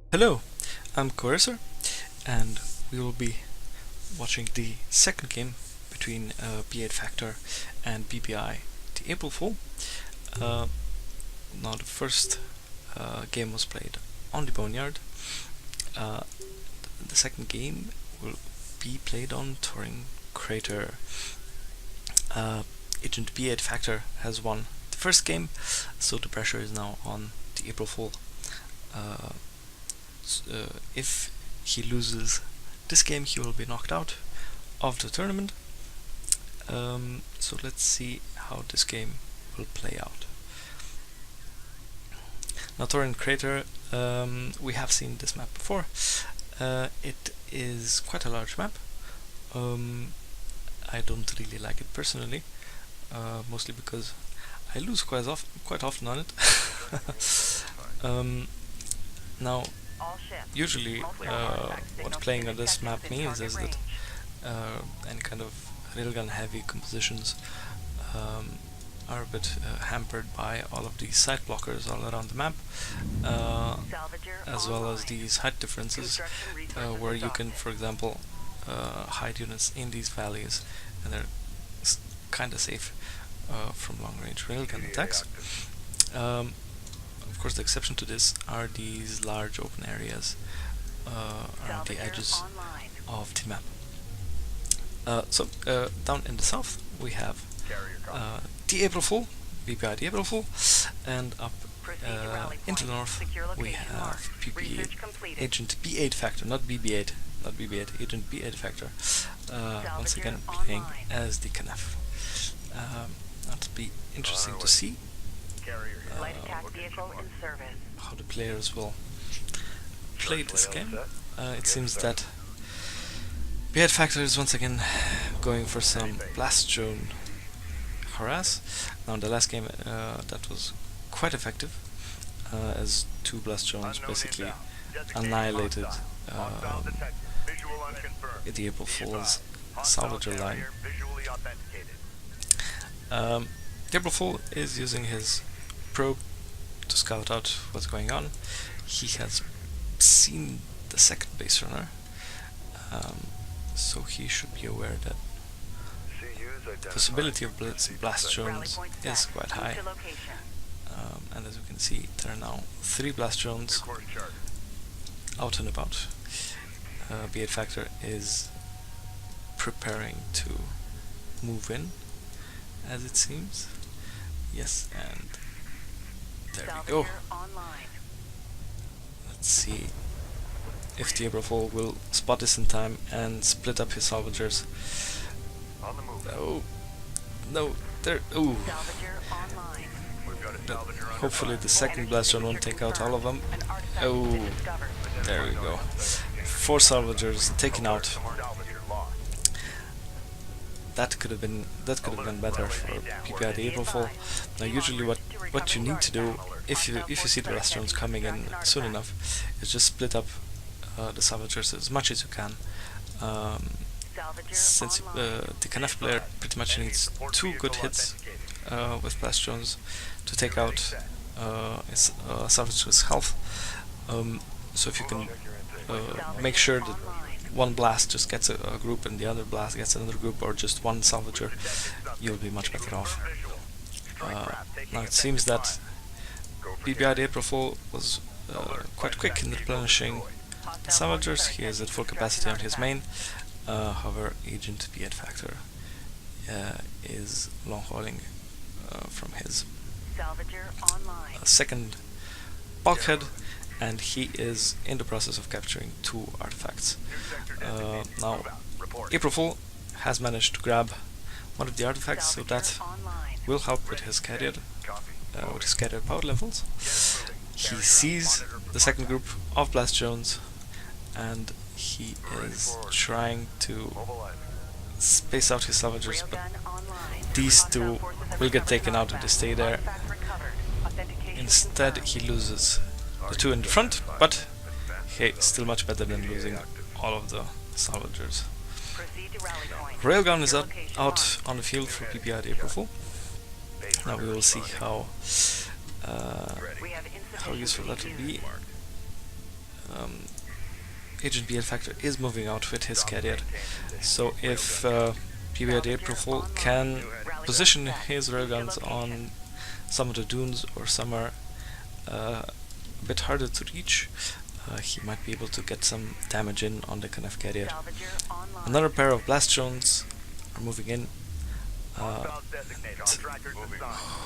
Hello, I'm Coercer, and we will be watching the second game between B8factor and BBI, the April Fool. Now the first game was played on the Boneyard. The second game will be played on Turing Crater. Agent B8factor has won the first game, so the pressure is now on the April Fool. If he loses this game, he will be knocked out of the tournament. So let's see how this game will play out. Now, Turing Crater, we have seen this map before. It is quite a large map. I don't really like it personally, mostly because I lose quite often on it. Now, usually what playing on this map means is that any kind of railgun heavy compositions are a bit hampered by all of these side blockers all around the map, as well as these height differences where you can, for example, hide units in these valleys, and they're kind of safe from long-range railgun attacks. Of course, the exception to this are these large open areas around the edges of the map. So down in the south we have the April Fool, BBI the April Fool, and up into the north we have Agent B8factor, not BB8, Agent B8factor, once again playing as the Kharak. That'll be interesting to see how the players will play this game. It seems that B8factor is once again going for some blast drone harass. Now in the last game that was quite effective, as two blast drones basically annihilated the April Fool's salvager line. The April Fool is using his probe to scout out what's going on. He has seen the second base runner, so he should be aware that the possibility of blast drones is quite high. And as you can see, there are now 3 blast drones out and about. B8factor is preparing to move in, as it seems. Yes, and there we go. Let's see if the April Fool will spot this in time and split up his salvagers. No, there. Ooh. But hopefully the second blast drone won't take out all of them. Oh, there we go. 4 salvagers taken out. That could have been better for BBI the April Fool. Now, usually what you need to do if you see the blast drones coming in soon enough is just split up the salvagers as much as you can. Since the Kharak player pretty much needs 2 good hits with blast drones to take out his salvager's health. So if you can make sure that one blast just gets a group and the other blast gets another group, or just one salvager, you'll be much better off. Now it seems that BBI the April Fool was quite quick in replenishing the salvagers. He is at full capacity on his main. However, Agent B8factor is long hauling from his second bulkhead, and he is in the process of capturing 2 artifacts. Now, April Fool has managed to grab one of the artifacts, so that will help with his carrier power levels. He sees the second group of blast drones, and he is trying to space out his salvagers, but these 2 will get taken out if they stay there. Instead, he loses the 2 in the front, but hey, still much better than losing all of the salvagers. Railgun is out on the field for BBI the April Fool. Now we will see how useful that will be. Agent B8factor is moving out with his carrier. So if BBI April can position his railguns on some of the dunes or somewhere a bit harder to reach, he might be able to get some damage in on the Knaff carrier. Another pair of blast drones are moving in.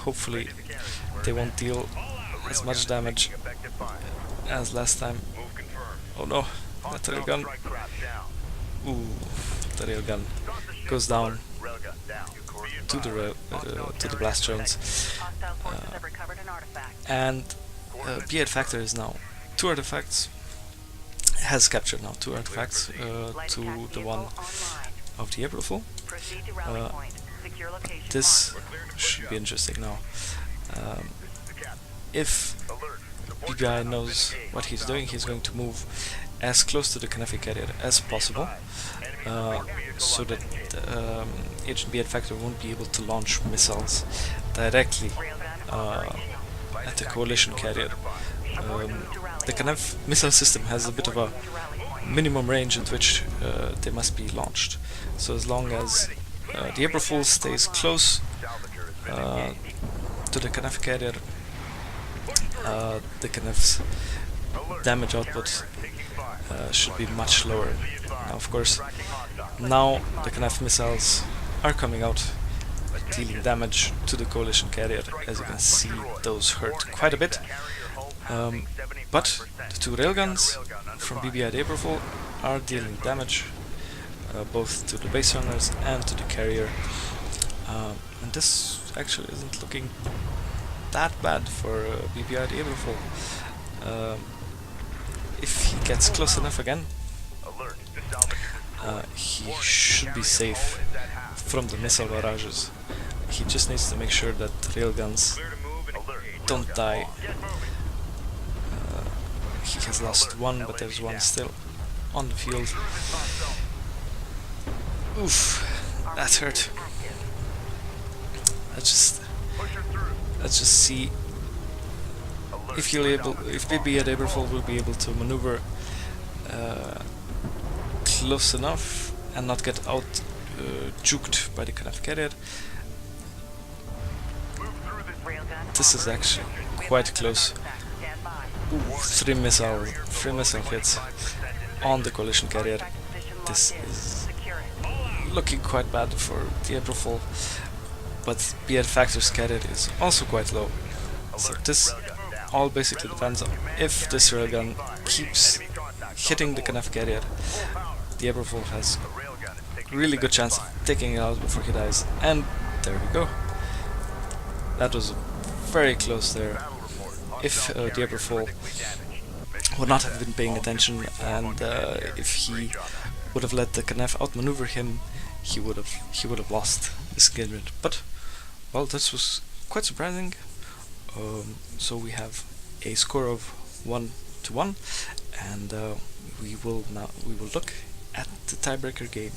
Hopefully they won't deal as much damage as last time. Oh no, that railgun. Ooh, the railgun goes down to the blast drones. And B8factor is now 2 artifacts, has captured now 2 artifacts to the one of the April Fool. This should be interesting now. If BBI knows what he's doing, he's going to move as close to the Knaff carrier as possible, so that Agent B8factor won't be able to launch missiles directly at the coalition carrier. The Knaff missile system has a bit of a minimum range at which they must be launched. So as long as the April Fool stays close to the Knaff carrier, the Knaff's damage output should be much lower. Now, of course, now the Knaff missiles are coming out, dealing damage to the coalition carrier. As you can see, those hurt quite a bit. But the 2 railguns from BBI April Fool are dealing damage both to the base runners and to the carrier. And this actually isn't looking that bad for BBI April Fool. If he gets close enough again, he should be safe from the missile barrages. He just needs to make sure that railguns don't die. He has lost 1, but there's 1 still on the field. Oof, that hurt. Let's just see if BBI April Fool will be able to maneuver close enough and not get out juked by the Knaff carrier. This is actually quite close. Ooh, 3 missile hits on the coalition carrier. This is looking quite bad for the April Fool, but B8factor's carrier is also quite low. So this all basically depends on if this railgun keeps hitting the Knaff carrier. The April Fool has really good chance of taking it out before he dies, and there we go. That was very close there. If the April Fool would not have been paying attention, and if he would have let the Knaff outmaneuver him, he would have lost this engagement. But well, this was quite surprising. So we have a score of 1-1, and we will look at the tiebreaker game.